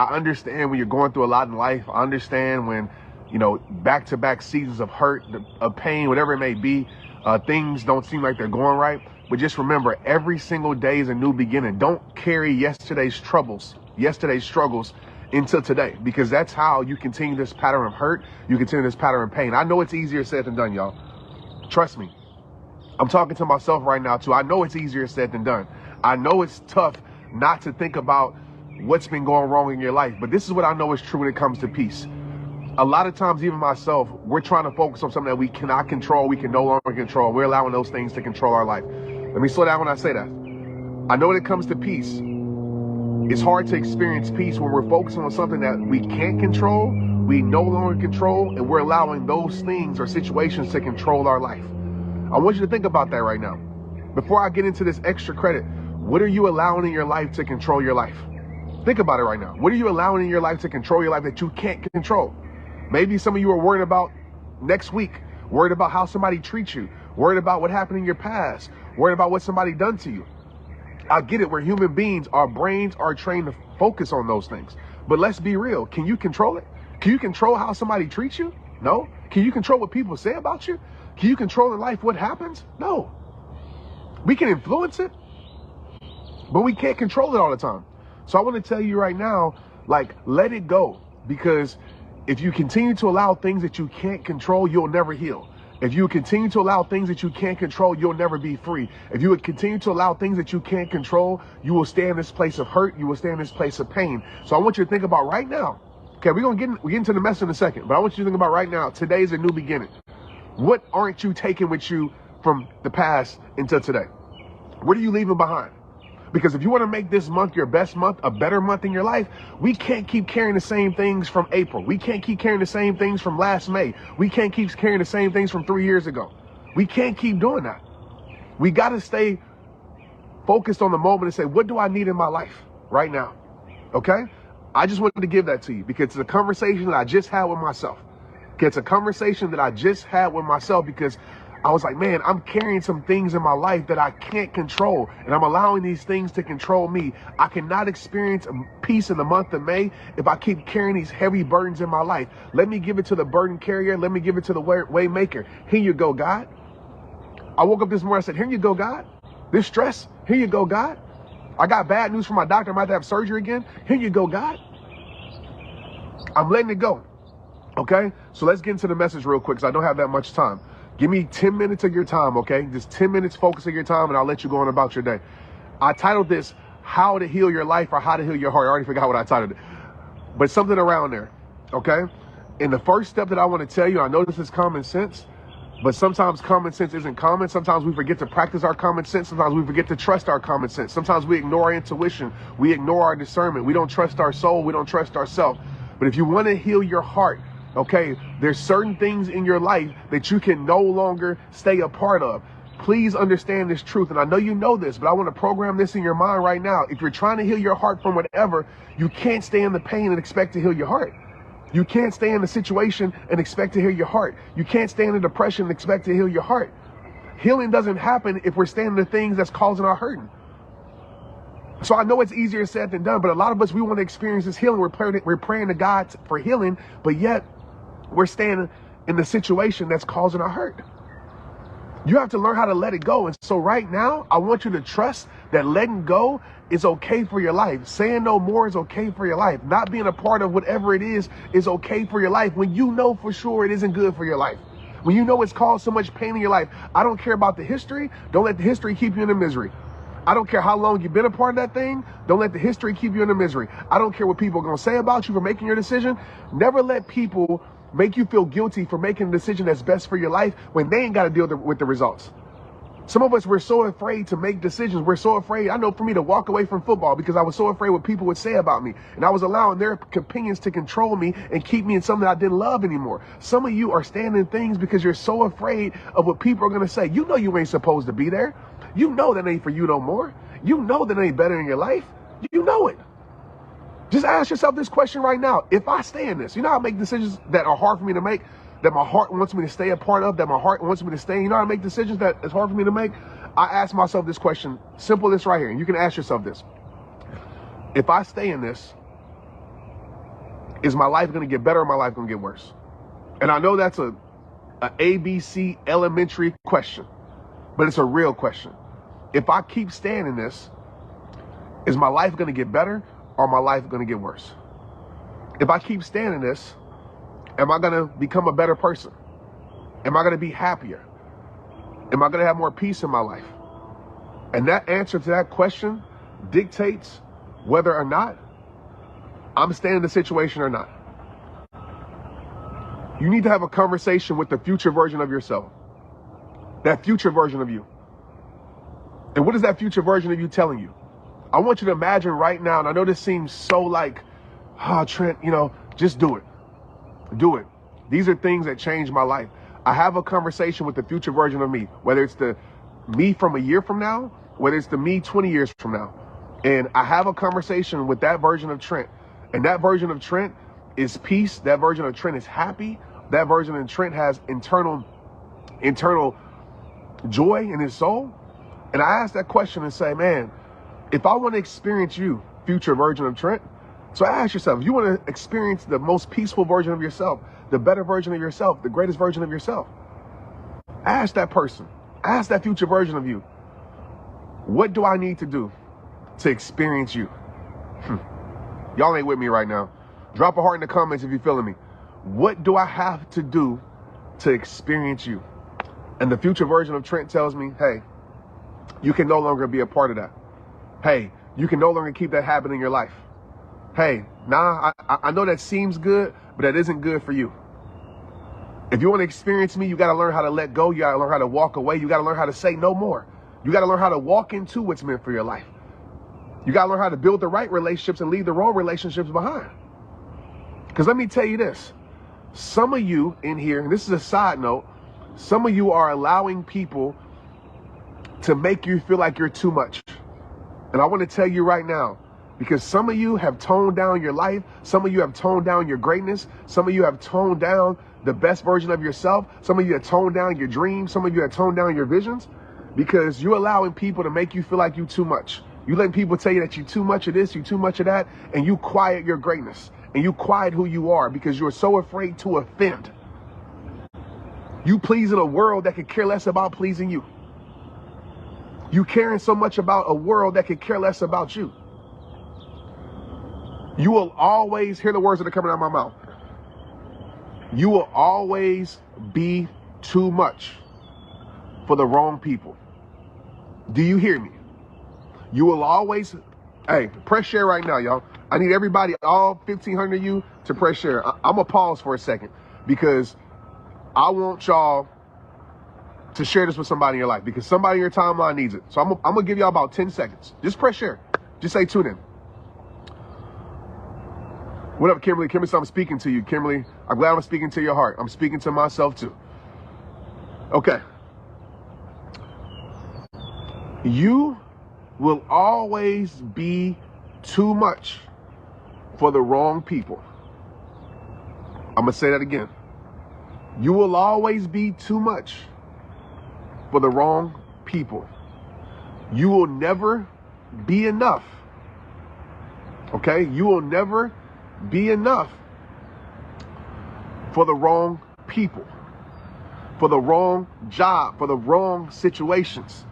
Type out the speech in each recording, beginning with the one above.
I understand when you're going through a lot in life. I understand when, back-to-back seasons of hurt, of pain, whatever it may be, things don't seem like they're going right. But just remember, every single day is a new beginning. Don't carry yesterday's struggles into today, because that's how you continue this pattern of hurt. You continue this pattern of pain. I know it's easier said than done, y'all. Trust me. I'm talking to myself right now, too. I know it's easier said than done. I know it's tough not to think about what's been going wrong in your life. But this is what I know is true when it comes to peace. A lot of times, even myself, we're trying to focus on something that we cannot control, we can no longer control. We're allowing those things to control our life. Let me slow down when I say that. I know when it comes to peace, it's hard to experience peace when we're focusing on something that we can't control, we no longer control, and we're allowing those things or situations to control our life. I want you to think about that right now. Before I get into this extra credit, what are you allowing in your life to control your life? Think about it right now. What are you allowing in your life to control your life that you can't control? Maybe some of you are worried about next week, worried about how somebody treats you, worried about what happened in your past, worried about what somebody done to you. I get it. We're human beings. Our brains are trained to focus on those things. But let's be real. Can you control it? Can you control how somebody treats you? No. Can you control what people say about you? Can you control in life what happens? No. We can influence it, but we can't control it all the time. So I want to tell you right now, let it go. Because if you continue to allow things that you can't control, you'll never heal. If you continue to allow things that you can't control, you'll never be free. If you would continue to allow things that you can't control, you will stay in this place of hurt. You will stay in this place of pain. So I want you to think about right now. Okay, we're get into the mess in a second, but I want you to think about right now. Today's a new beginning. What aren't you taking with you from the past into today? What are you leaving behind? Because if you want to make this month your best month, a better month in your life, we can't keep carrying the same things from April. We can't keep carrying the same things from last May. We can't keep carrying the same things from 3 years ago. We can't keep doing that. We got to stay focused on the moment and say, what do I need in my life right now? Okay? I just wanted to give that to you because it's a conversation that I just had with myself. Okay, it's a conversation that I just had with myself because I was like, man, I'm carrying some things in my life that I can't control, and I'm allowing these things to control me. I cannot experience peace in the month of May if I keep carrying these heavy burdens in my life. Let me give it to the burden carrier. Let me give it to the way maker. Here you go, God. I woke up this morning, I said, here you go, God. This stress, here you go, God. I got bad news from my doctor. I might have to have surgery again. Here you go, God. I'm letting it go. Okay? So let's get into the message real quick because I don't have that much time. Give me 10 minutes of your time, okay? Just 10 minutes focus of your time, and I'll let you go on about your day. I titled this, How to Heal Your Life or How to Heal Your Heart. I already forgot what I titled it. But something around there, okay? And the first step that I want to tell you, I know this is common sense, but sometimes common sense isn't common. Sometimes we forget to practice our common sense. Sometimes we forget to trust our common sense. Sometimes we ignore our intuition. We ignore our discernment. We don't trust our soul. We don't trust ourselves. But if you want to heal your heart, okay, there's certain things in your life that you can no longer stay a part of. Please understand this truth. And I know you know this, but I want to program this in your mind right now. If you're trying to heal your heart from whatever, you can't stay in the pain and expect to heal your heart. You can't stay in the situation and expect to heal your heart. You can't stay in the depression and expect to heal your heart. Healing doesn't happen if we're staying in the things that's causing our hurting. So I know it's easier said than done, but a lot of us, we want to experience this healing. We're praying to God for healing, but yet we're staying in the situation that's causing our hurt. You have to learn how to let it go. And so right now, I want you to trust that letting go is okay for your life. Saying no more is okay for your life. Not being a part of whatever it is okay for your life when you know for sure it isn't good for your life. When you know it's caused so much pain in your life. I don't care about the history. Don't let the history keep you in the misery. I don't care how long you've been a part of that thing. Don't let the history keep you in the misery. I don't care what people are going to say about you for making your decision. Never let people make you feel guilty for making a decision that's best for your life when they ain't got to deal with the results. Some of us, we're so afraid to make decisions. We're so afraid. I know for me to walk away from football because I was so afraid what people would say about me. And I was allowing their opinions to control me and keep me in something I didn't love anymore. Some of you are standing in things because you're so afraid of what people are going to say. You know you ain't supposed to be there. You know that ain't for you no more. You know that ain't better in your life. You know it. Just ask yourself this question right now. If I stay in this, you know how I make decisions that are hard for me to make, that my heart wants me to stay a part of, that my heart wants me to stay. You know how I make decisions that it's hard for me to make? I ask myself this question, simple this right here, and you can ask yourself this. If I stay in this, Is my life going to get better or my life going to get worse? And I know that's a ABC elementary question, but it's a real question. If I keep staying in this, is my life going to get better or my life going to get worse? If I keep staying in this, am I going to become a better person? Am I going to be happier? Am I going to have more peace in my life? And that answer to that question dictates whether or not I'm staying in the situation or not. You need to have a conversation with the future version of yourself. That future version of you. And what is that future version of you telling you? I want you to imagine right now, and I know this seems so like, oh, Trent, just do it. Do it. These are things that changed my life. I have a conversation with the future version of me, whether it's the me from a year from now, whether it's the me 20 years from now. And I have a conversation with that version of Trent. And that version of Trent is peace. That version of Trent is happy. That version of Trent has internal joy in his soul. And I ask that question and say, man, if I want to experience you, future version of Trent, so ask yourself, if you want to experience the most peaceful version of yourself, the better version of yourself, the greatest version of yourself, ask that person, ask that future version of you, what do I need to do to experience you? Y'all ain't with me right now. Drop a heart in the comments if you're feeling me. What do I have to do to experience you? And the future version of Trent tells me, hey, you can no longer be a part of that. Hey, you can no longer keep that habit in your life. Hey, I know that seems good, but that isn't good for you. If you want to experience me, you got to learn how to let go. You got to learn how to walk away. You got to learn how to say no more. You got to learn how to walk into what's meant for your life. You got to learn how to build the right relationships and leave the wrong relationships behind. Because let me tell you this. Some of you in here, and this is a side note, some of you are allowing people to make you feel like you're too much. And I want to tell you right now, because some of you have toned down your life. Some of you have toned down your greatness. Some of you have toned down the best version of yourself. Some of you have toned down your dreams. Some of you have toned down your visions because you're allowing people to make you feel like you too much. You letting people tell you that you're too much of this, you're too much of that, and you quiet your greatness and you quiet who you are because you're so afraid to offend. You pleasing a world that could care less about pleasing you. You caring so much about a world that could care less about you. You will always hear the words that are coming out of my mouth. You will always be too much for the wrong people. Do you hear me? You will always, hey, press share right now, y'all. I need everybody, all 1,500 of you, to press share. I'm going to pause for a second because I want y'all to share this with somebody in your life because somebody in your timeline needs it. So I'm going to give y'all about 10 seconds. Just press share. Just say tune in. What up, Kimberly? Kimberly, I'm speaking to you. Kimberly, I'm glad I'm speaking to your heart. I'm speaking to myself too. Okay. You will always be too much for the wrong people. I'm going to say that again. You will always be too much for the wrong people. You will never be enough. Okay? You will never be enough for the wrong people, for the wrong job, for the wrong situations.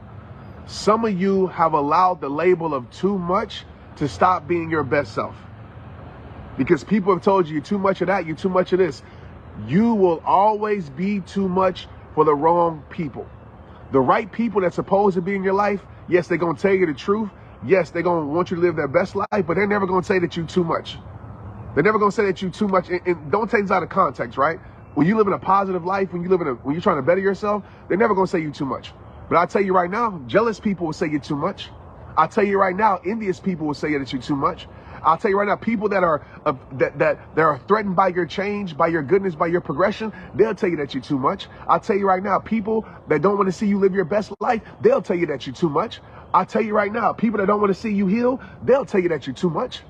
Some of you have allowed the label of too much to stop being your best self. Because people have told you you're too much of that, you're too much of this. You will always be too much for the wrong people. The right people that's supposed to be in your life, yes, they're going to tell you the truth. Yes, they're going to want you to live their best life, but they're never going to say that you're too much. They're never going to say that you're too much. And don't take this out of context, right? When you live in a positive life, when you're trying to better yourself, they're never going to say you're too much. But I'll tell you right now, jealous people will say you're too much. I'll tell you right now, envious people will say that you're too much. I'll tell you right now, people that are that are threatened by your change, by your goodness, by your progression, they'll tell you that you're too much. I'll tell you right now, people that don't want to see you live your best life, they'll tell you that you're too much. I'll tell you right now, people that don't want to see you heal, they'll tell you that you're too much.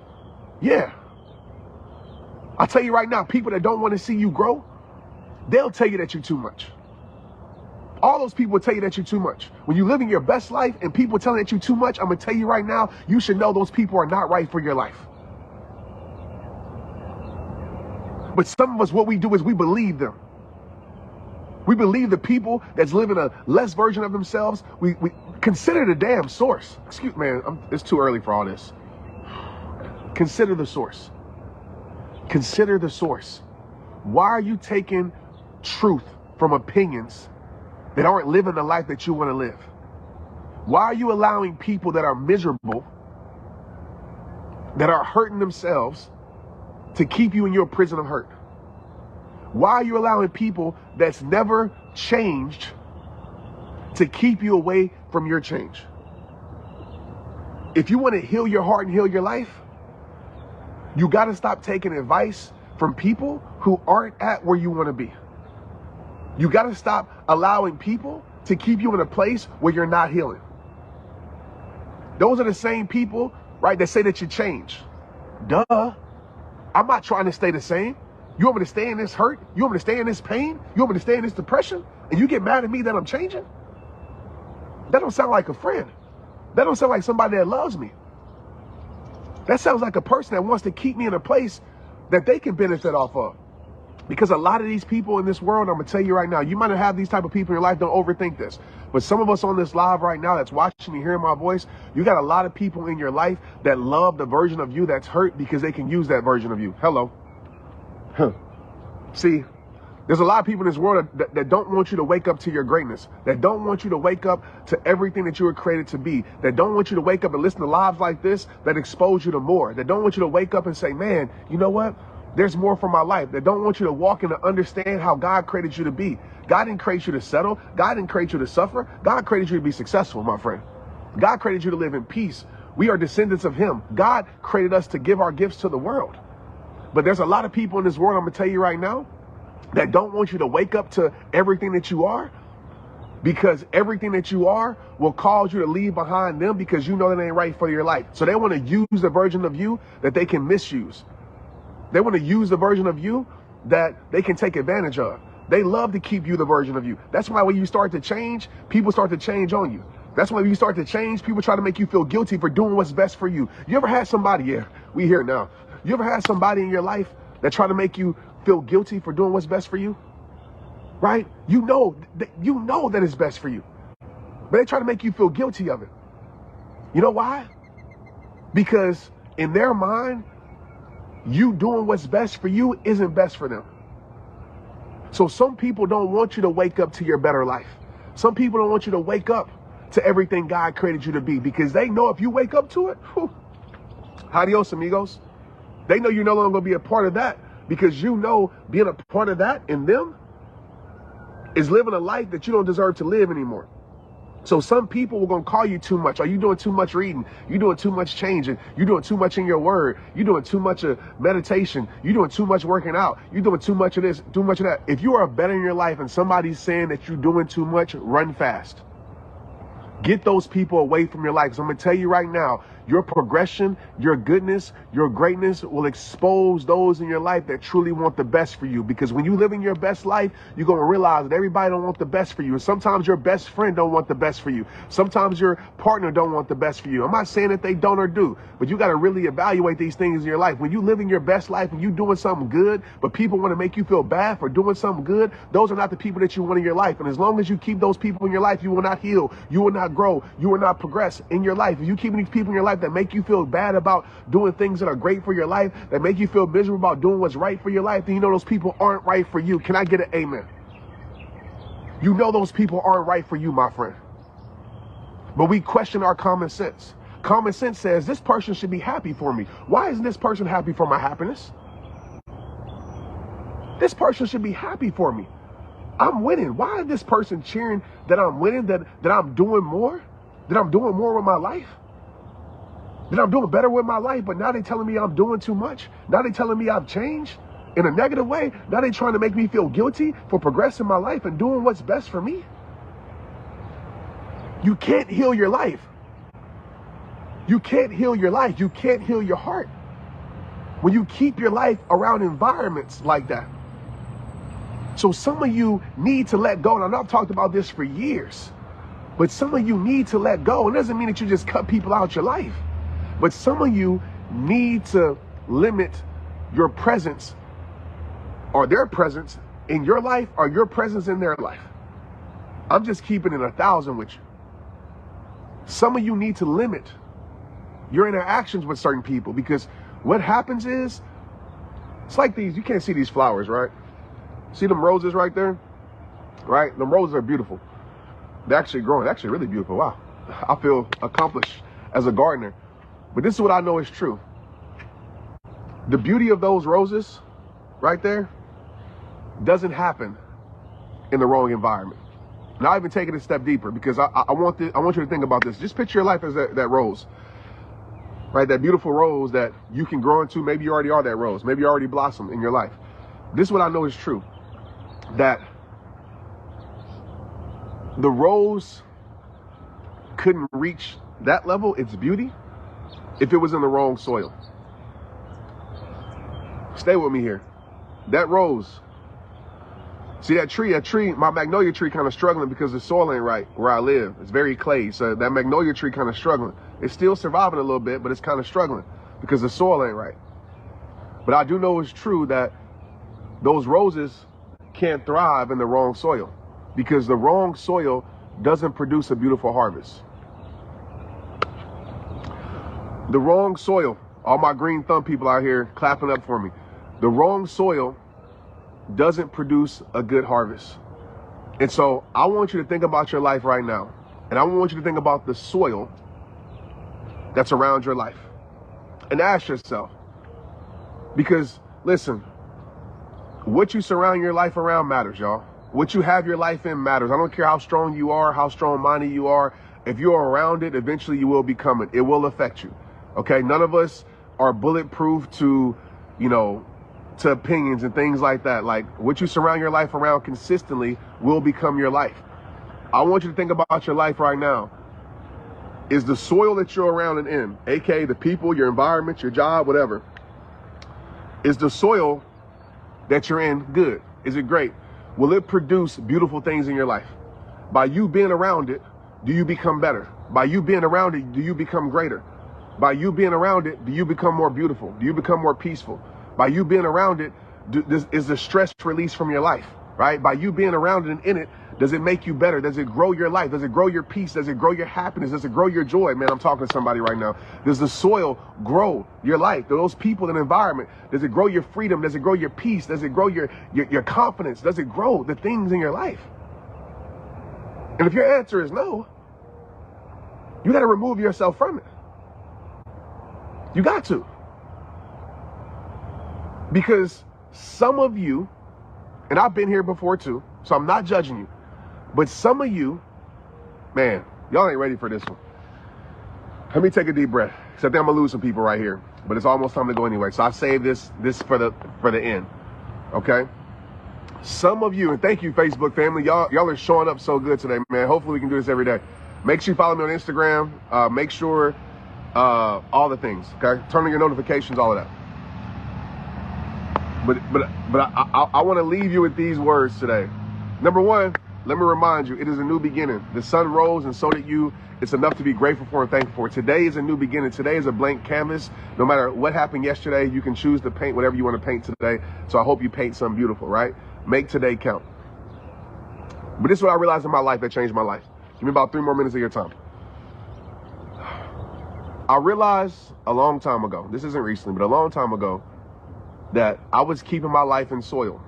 Yeah. I'll tell you right now, people that don't want to see you grow, they'll tell you that you're too much. All those people will tell you that you're too much. When you're living your best life and people telling that you're too much, I'm going to tell you right now, you should know those people are not right for your life. But some of us, what we do is we believe them. We believe the people that's living a less version of themselves. We consider the damn source. Excuse me, man, it's too early for all this. Consider the source. Consider the source. Why are you taking truth from opinions that aren't living the life that you want to live? Why are you allowing people that are miserable, that are hurting themselves, to keep you in your prison of hurt? Why are you allowing people that's never changed to keep you away from your change? If you want to heal your heart and heal your life, you got to stop taking advice from people who aren't at where you want to be. You got to stop allowing people to keep you in a place where you're not healing. Those are the same people, right, that say that you change. Duh. I'm not trying to stay the same. You want me to stay in this hurt? You want me to stay in this pain? You want me to stay in this depression? And you get mad at me that I'm changing? That don't sound like a friend. That don't sound like somebody that loves me. That sounds like a person that wants to keep me in a place that they can benefit off of. Because a lot of these people in this world, I'm going to tell you right now, you might not have these type of people in your life. Don't overthink this. But some of us on this live right now that's watching me, hearing my voice, you got a lot of people in your life that love the version of you that's hurt because they can use that version of you. Hello. See, there's a lot of people in this world that don't want you to wake up to your greatness, that don't want you to wake up to everything that you were created to be, that don't want you to wake up and listen to lives like this that expose you to more, that don't want you to wake up and say, man, you know what? There's more for my life. That don't want you to walk in to understand how God created you to be. God didn't create you to settle. God didn't create you to suffer. God created you to be successful, my friend. God created you to live in peace. We are descendants of him. God created us to give our gifts to the world. But there's a lot of people in this world, I'm going to tell you right now, that don't want you to wake up to everything that you are, because everything that you are will cause you to leave behind them because you know that ain't right for your life. So they want to use the version of you that they can misuse. They want to use the version of you that they can take advantage of. They love to keep you the version of you. That's why when you start to change, people start to change on you. That's why when you start to change, people try to make you feel guilty for doing what's best for you. You ever had somebody, yeah, we here now. You ever had somebody in your life that try to make you feel guilty for doing what's best for you? Right? You know that it's best for you, but they try to make you feel guilty of it. You know why? Because in their mind, you doing what's best for you isn't best for them. So some people don't want you to wake up to your better life. Some people don't want you to wake up to everything God created you to be, because they know if you wake up to it, whew, adios amigos. They know you're no longer going to be a part of that, because you know being a part of that in them is living a life that you don't deserve to live anymore. So some people are going to call you too much. Are you doing too much reading? You doing too much changing? You doing too much in your word? You doing too much of meditation? You doing too much working out? You doing too much of this, too much of that? If you are better in your life and somebody's saying that you're doing too much, run fast. Get those people away from your life. So I'm going to tell you right now, your progression, your goodness, your greatness will expose those in your life that truly want the best for you. Because when you live in your best life, you're going to realize that everybody don't want the best for you. And sometimes your best friend don't want the best for you. Sometimes your partner don't want the best for you. I'm not saying that they don't or do, but you got to really evaluate these things in your life. When you live in your best life and you doing something good, but people want to make you feel bad for doing something good, those are not the people that you want in your life. And as long as you keep those people in your life, you will not heal. You will not grow. You will not progress in your life. If you keep these people in your life that make you feel bad about doing things that are great for your life, that make you feel miserable about doing what's right for your life, then you know those people aren't right for you. Can I get an amen? You know those people aren't right for you, my friend. But we question our common sense. Common sense says this person should be happy for me. Why isn't this person happy for my happiness? This person should be happy for me. I'm winning. Why is this person cheering that I'm winning, that I'm doing more, that I'm doing more with my life, that I'm doing better with my life? But now they're telling me I'm doing too much. Now they're telling me I've changed in a negative way. Now they're trying to make me feel guilty for progressing my life and doing what's best for me. You can't heal your life. You can't heal your life. You can't heal your heart when you keep your life around environments like that. So some of you need to let go. And I know I've talked about this for years, but some of you need to let go. It doesn't mean that you just cut people out your life, but some of you need to limit your presence or their presence in your life or your presence in their life. I'm just keeping it 1,000 with you. Some of you need to limit your interactions with certain people, because what happens is, it's like these, you can't see these flowers, right? See them roses right there? Right? Them roses are beautiful. They're actually growing, actually really beautiful. Wow. I feel accomplished as a gardener. But this is what I know is true. The beauty of those roses right there doesn't happen in the wrong environment. Now, I even take it a step deeper, because I want you to think about this. Just picture your life as that rose, right? That beautiful rose that you can grow into. Maybe you already are that rose. Maybe you already blossomed in your life. This is what I know is true, that the rose couldn't reach that level, its beauty, if it was in the wrong soil. Stay with me here. That rose, see that tree, my magnolia tree kind of struggling because the soil ain't right where I live. It's very clay. So that magnolia tree kind of struggling. It's still surviving a little bit, but it's kind of struggling because the soil ain't right. But I do know it's true that those roses can't thrive in the wrong soil, because the wrong soil doesn't produce a beautiful harvest. The wrong soil, all my green thumb people out here clapping up for me. The wrong soil doesn't produce a good harvest. And so I want you to think about your life right now. And I want you to think about the soil that's around your life. And ask yourself, because listen, what you surround your life around matters, y'all. What you have your life in matters. I don't care how strong you are, how strong-minded you are. If you're around it, eventually you will become it. It will affect you. Okay? None of us are bulletproof to, to opinions and things like that. Like, what you surround your life around consistently will become your life. I want you to think about your life right now. Is the soil that you're around and in, aka the people, your environment, your job, whatever, is the soil that you're in good? Is it great? Will it produce beautiful things in your life? By you being around it, do you become better? By you being around it, do you become greater? By you being around it, do you become more beautiful? Do you become more peaceful? By you being around it, is the stress released from your life, right? By you being around it and in it, does it make you better? Does it grow your life? Does it grow your peace? Does it grow your happiness? Does it grow your joy? Man, I'm talking to somebody right now. Does the soil grow your life? Do those people and environment, does it grow your freedom? Does it grow your peace? Does it grow your confidence? Does it grow the things in your life? And if your answer is no, you got to remove yourself from it. You got to. Because some of you, and I've been here before too, so I'm not judging you, but some of you, man, y'all ain't ready for this one. Let me take a deep breath, because I think I'm gonna lose some people right here, but it's almost time to go anyway. So I saved this for the end, okay? Some of you, and thank you, Facebook family, y'all are showing up so good today, man. Hopefully we can do this every day. Make sure you follow me on Instagram. Make sure all the things, okay? Turn on your notifications, all of that. But I want to leave you with these words today. Number one, let me remind you, it is a new beginning. The sun rose and so did you. It's enough to be grateful for and thankful for. Today is a new beginning. Today is a blank canvas. No matter what happened yesterday, you can choose to paint whatever you want to paint today. So I hope you paint something beautiful, right? Make today count. But this is what I realized in my life that changed my life. Give me about 3 more minutes of your time. I realized a long time ago, this isn't recently, but a long time ago, that I was keeping my life in soil,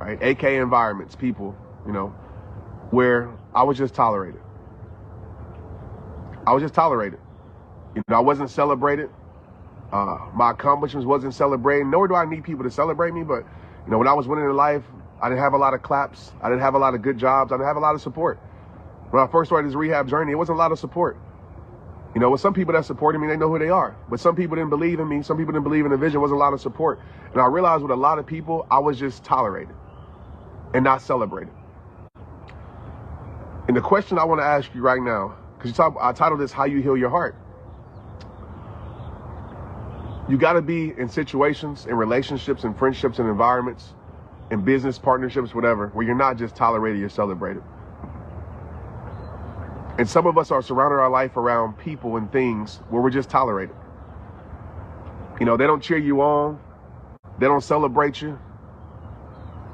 right? AKA environments, people, where I was just tolerated. I was just tolerated. I wasn't celebrated. My accomplishments wasn't celebrated, nor do I need people to celebrate me. But, when I was winning in life, I didn't have a lot of claps. I didn't have a lot of good jobs. I didn't have a lot of support. When I first started this rehab journey, it wasn't a lot of support. With some people that supported me, they know who they are. But some people didn't believe in me. Some people didn't believe in the vision. Wasn't a lot of support. And I realized with a lot of people, I was just tolerated and not celebrated. And the question I want to ask you right now, because I titled this, How You Heal Your Heart. You got to be in situations, in relationships, in friendships, and environments, in business partnerships, whatever, where you're not just tolerated, you're celebrated. And some of us are surrounding our life around people and things where we're just tolerated. They don't cheer you on. They don't celebrate you.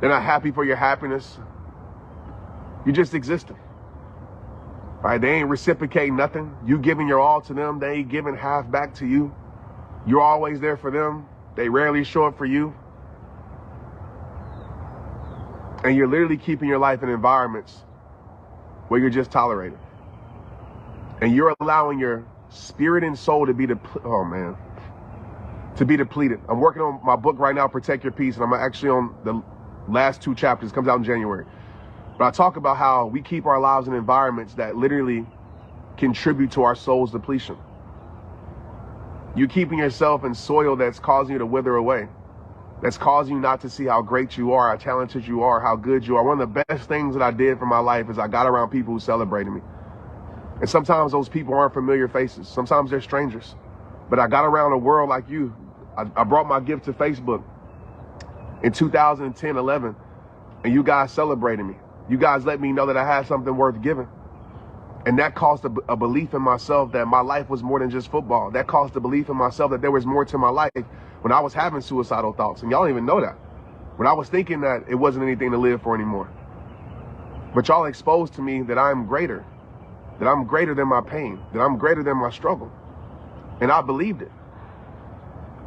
They're not happy for your happiness. You're just existing. Right? They ain't reciprocating nothing. You giving your all to them. They ain't giving half back to you. You're always there for them. They rarely show up for you. And you're literally keeping your life in environments where you're just tolerated. And you're allowing your spirit and soul to be to be depleted. I'm working on my book right now, Protect Your Peace, and I'm actually on the last 2 chapters. It comes out in January. But I talk about how we keep our lives in environments that literally contribute to our soul's depletion. You're keeping yourself in soil that's causing you to wither away. That's causing you not to see how great you are, how talented you are, how good you are. One of the best things that I did for my life is I got around people who celebrated me. And sometimes those people aren't familiar faces. Sometimes they're strangers. But I got around a world like you. I brought my gift to Facebook in 2010, 11, and you guys celebrated me. You guys let me know that I had something worth giving. And that caused a belief in myself that my life was more than just football. That caused a belief in myself that there was more to my life when I was having suicidal thoughts. And y'all don't even know that. When I was thinking that it wasn't anything to live for anymore. But y'all exposed to me that I'm greater. That I'm greater than my pain. That I'm greater than my struggle. And I believed it.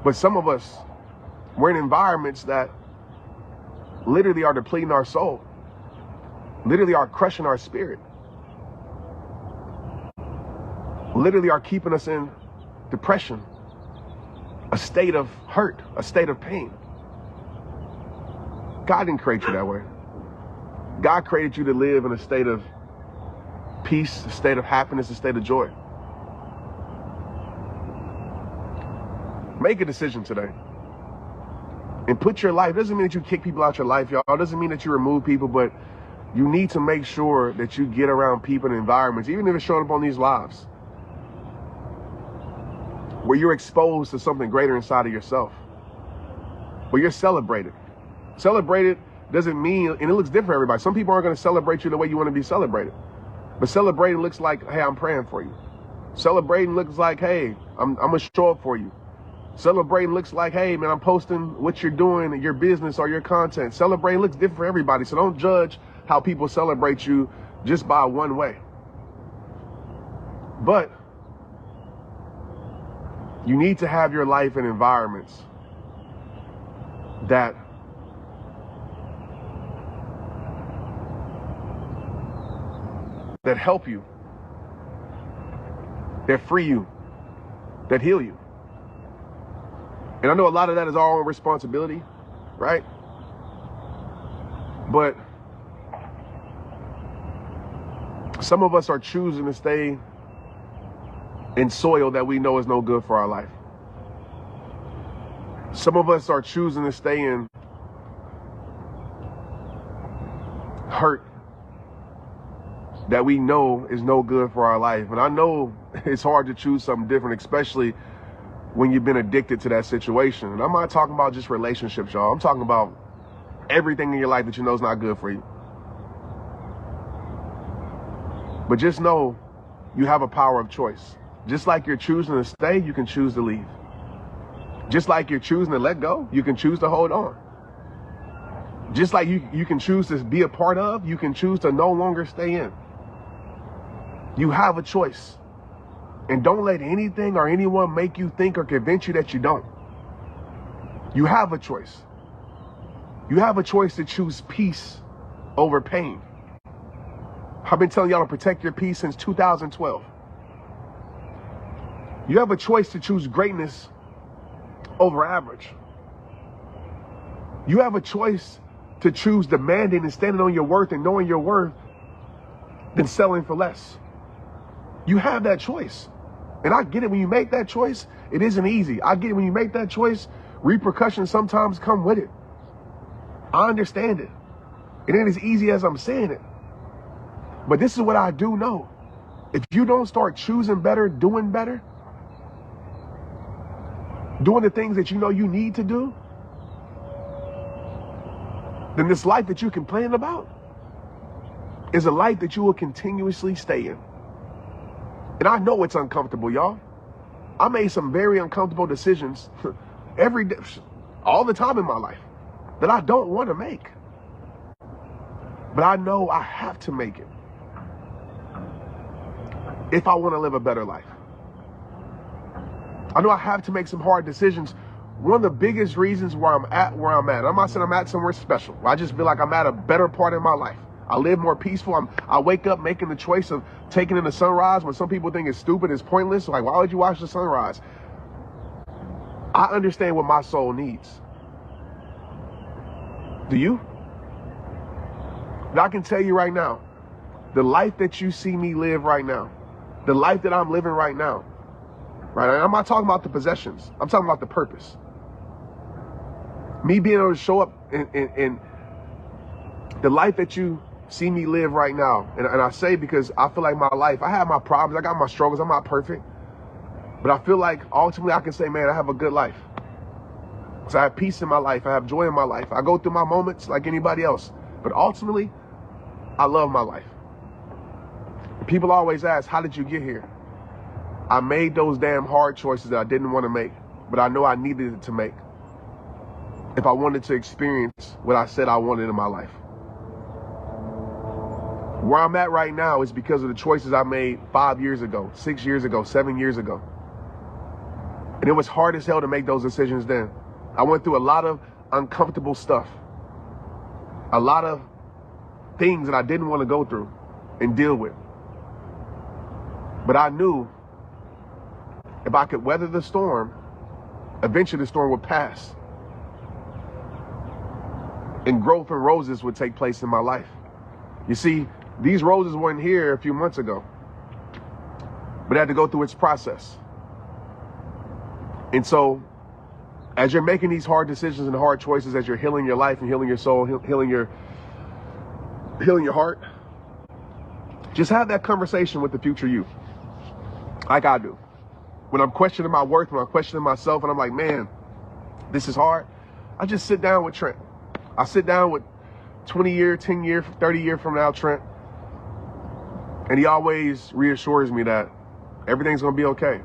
But some of us, we're in environments that literally are depleting our soul. Literally are crushing our spirit. Literally are keeping us in depression, a state of hurt, a state of pain. God didn't create you that way. God created you to live in a state of peace, a state of happiness, a state of joy. Make a decision today. And put your life, doesn't mean that you kick people out your life, y'all. It doesn't mean that you remove people, but you need to make sure that you get around people and environments, even if it's showing up on these lives, where you're exposed to something greater inside of yourself, where you're celebrated. Celebrated doesn't mean, and it looks different for everybody. Some people aren't going to celebrate you the way you want to be celebrated. But celebrating looks like, hey, I'm praying for you. Celebrating looks like, hey, I'm going to show up for you. Celebrating looks like, hey, man, I'm posting what you're doing, your business or your content. Celebrating looks different for everybody. So don't judge how people celebrate you just by one way. But you need to have your life in environments that help you, that free you, that heal you. And I know a lot of that is our own responsibility, right? But some of us are choosing to stay in soil that we know is no good for our life. Some of us are choosing to stay in hurt that we know is no good for our life. And I know it's hard to choose something different, especially when you've been addicted to that situation. And I'm not talking about just relationships, y'all. I'm talking about everything in your life that you know is not good for you. But just know you have a power of choice. Just like you're choosing to stay, you can choose to leave. Just like you're choosing to let go, you can choose to hold on. Just like you can choose to be a part of, you can choose to no longer stay in. You have a choice. And don't let anything or anyone make you think or convince you that you don't. You have a choice. You have a choice to choose peace over pain. I've been telling y'all to protect your peace since 2012. You have a choice to choose greatness over average. You have a choice to choose demanding and standing on your worth and knowing your worth than selling for less. You have that choice. And I get it when you make that choice, it isn't easy. I get it when you make that choice, repercussions sometimes come with it. I understand it. It ain't as easy as I'm saying it. But this is what I do know. If you don't start choosing better, doing the things that you know you need to do, then this life that you're complaining about is a life that you will continuously stay in. And I know it's uncomfortable, y'all. I made some very uncomfortable decisions every day, all the time in my life that I don't want to make. But I know I have to make it if I want to live a better life. I know I have to make some hard decisions. One of the biggest reasons where I'm at, I'm not saying I'm at somewhere special. I just feel like I'm at a better part in my life. I live more peaceful. I wake up making the choice of taking in the sunrise when some people think it's stupid, it's pointless. Like, why would you watch the sunrise? I understand what my soul needs. Do you? But I can tell you right now, the life that you see me live right now, the life that I'm living right now, right? I'm not talking about the possessions. I'm talking about the purpose. Me being able to show up in the life that you see me live right now. And I say because I feel like my life, I have my problems, I got my struggles, I'm not perfect. But I feel like ultimately I can say, man, I have a good life. So I have peace in my life. I have joy in my life. I go through my moments like anybody else. But ultimately, I love my life. People always ask, how did you get here? I made those damn hard choices that I didn't want to make, but I know I needed it to make if I wanted to experience what I said I wanted in my life. Where I'm at right now is because of the choices I made 5 years ago, 6 years ago, 7 years ago. And it was hard as hell to make those decisions then. I went through a lot of uncomfortable stuff, a lot of things that I didn't want to go through and deal with. But I knew if I could weather the storm, eventually the storm would pass. And growth and roses would take place in my life. You see, these roses weren't here a few months ago, but it had to go through its process. And so, as you're making these hard decisions and hard choices, as you're healing your life and healing your soul, healing your heart, just have that conversation with the future you, like I do. When I'm questioning my worth, when I'm questioning myself, and I'm like, man, this is hard, I just sit down with Trent. I sit down with 20 year, 10 year, 30 year from now, Trent. And he always reassures me that everything's going to be okay.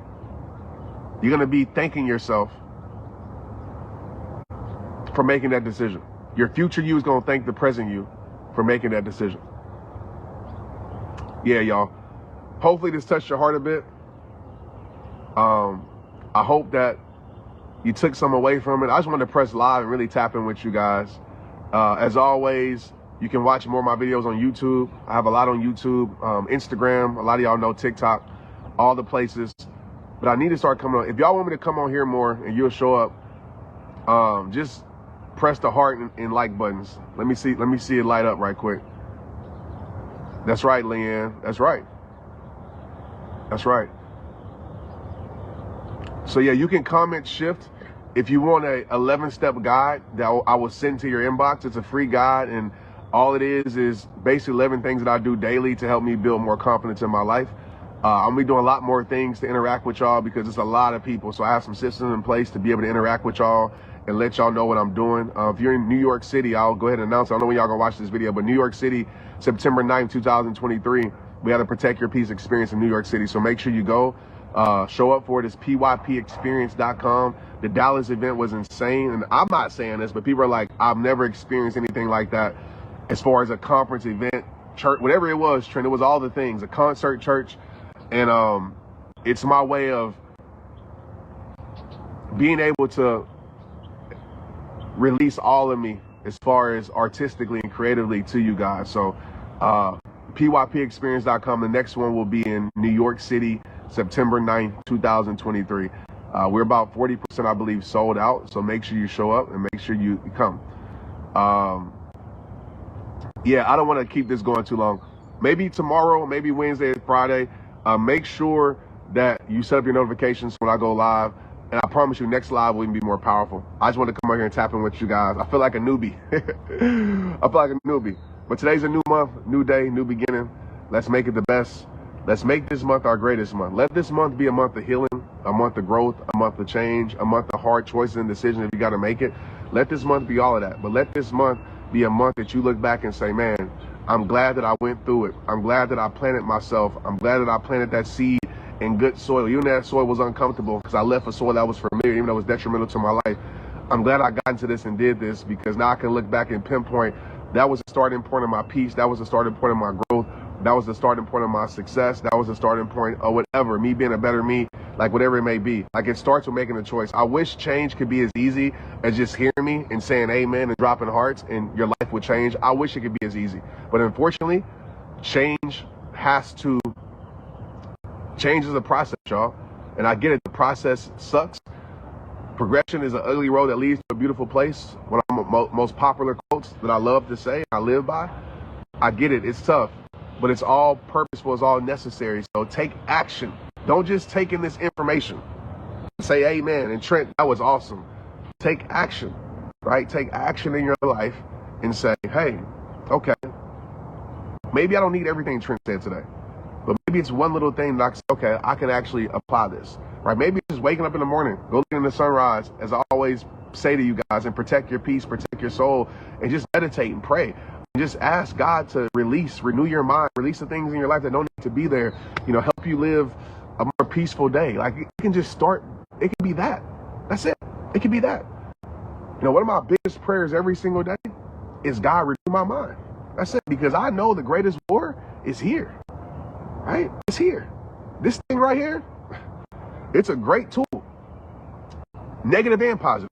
You're going to be thanking yourself for making that decision. Your future you is going to thank the present you for making that decision. Yeah, y'all. Hopefully this touched your heart a bit. I hope that you took some away from it. I just wanted to press live and really tap in with you guys. As always, you can watch more of my videos on YouTube. I have a lot on YouTube, Instagram. A lot of y'all know TikTok, all the places. But I need to start coming on. If y'all want me to come on here more and you'll show up, just press the heart and like buttons. Let me see it light up right quick. That's right, Leanne. That's right. That's right. So yeah, you can comment shift if you want a 11-step guide that I will send to your inbox. It's a free guide, and all it is basically 11 things that I do daily to help me build more confidence in my life. I'm gonna be doing a lot more things to interact with y'all because it's a lot of people. So I have some systems in place to be able to interact with y'all and let y'all know what I'm doing. If you're in New York City, I'll go ahead and announce. I don't know when y'all gonna watch this video, but New York City, September 9th, 2023, we have a Protect Your Peace experience in New York City. So make sure you go. Show up for it. It's pypexperience.com. The Dallas event was insane, and I'm not saying this, but people are like, I've never experienced anything like that as far as a conference event, church, whatever it was, Trent. It was all the things, a concert, church, and it's my way of being able to release all of me as far as artistically and creatively to you guys. So pypexperience.com. The next one will be in New York City, September 9th, 2023. We're about 40%, I believe, sold out. So make sure you show up and make sure you come. Yeah, I don't want to keep this going too long. Maybe tomorrow, maybe Wednesday, Friday. Make sure that you set up your notifications when I go live. And I promise you, next live will even be more powerful. I just want to come out here and tap in with you guys. I feel like a newbie. I feel like a newbie. But today's a new month, new day, new beginning. Let's make it the best. Let's make this month our greatest month. Let this month be a month of healing, a month of growth, a month of change, a month of hard choices and decisions if you got to make it. Let this month be all of that. But let this month be a month that you look back and say, man, I'm glad that I went through it. I'm glad that I planted myself. I'm glad that I planted that seed in good soil. Even that soil was uncomfortable because I left a soil that was familiar, even though it was detrimental to my life. I'm glad I got into this and did this because now I can look back and pinpoint That was the starting point of my peace. That was the starting point of my growth. That was the starting point of my success. That was the starting point of whatever, me being a better me, like whatever it may be. Like, it starts with making a choice. I wish change could be as easy as just hearing me and saying amen and dropping hearts and your life would change. I wish it could be as easy. But unfortunately, change is a process, y'all. And I get it. The process sucks. Progression is an ugly road that leads to a beautiful place. One of my most popular quotes that I love to say, I live by. I get it. It's tough. But it's all purposeful, it's all necessary. So take action. Don't just take in this information. Say amen. And Trent, that was awesome. Take action, right? Take action in your life and say, hey, okay, maybe I don't need everything Trent said today. But maybe it's one little thing that I can say, okay, I can actually apply this, right? Maybe it's just waking up in the morning, go looking in the sunrise, as I always say to you guys, and protect your peace, protect your soul, and just meditate and pray. Just ask God to renew your mind, release the things in your life that don't need to be there, help you live a more peaceful day. Like, it can just start, it can be that. That's it. It can be that. One of my biggest prayers every single day is, God, renew my mind. That's it. Because I know the greatest war is here, right? It's here. This thing right here, it's a great tool, negative and positive.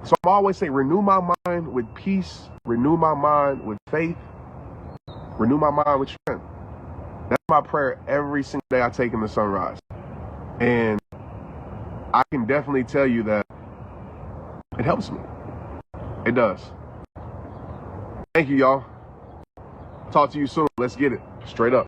So I'm always saying, renew my mind with peace, renew my mind with faith, renew my mind with strength. That's my prayer every single day I take in the sunrise. And I can definitely tell you that it helps me. It does. Thank you, y'all. Talk to you soon. Let's get it. Straight up.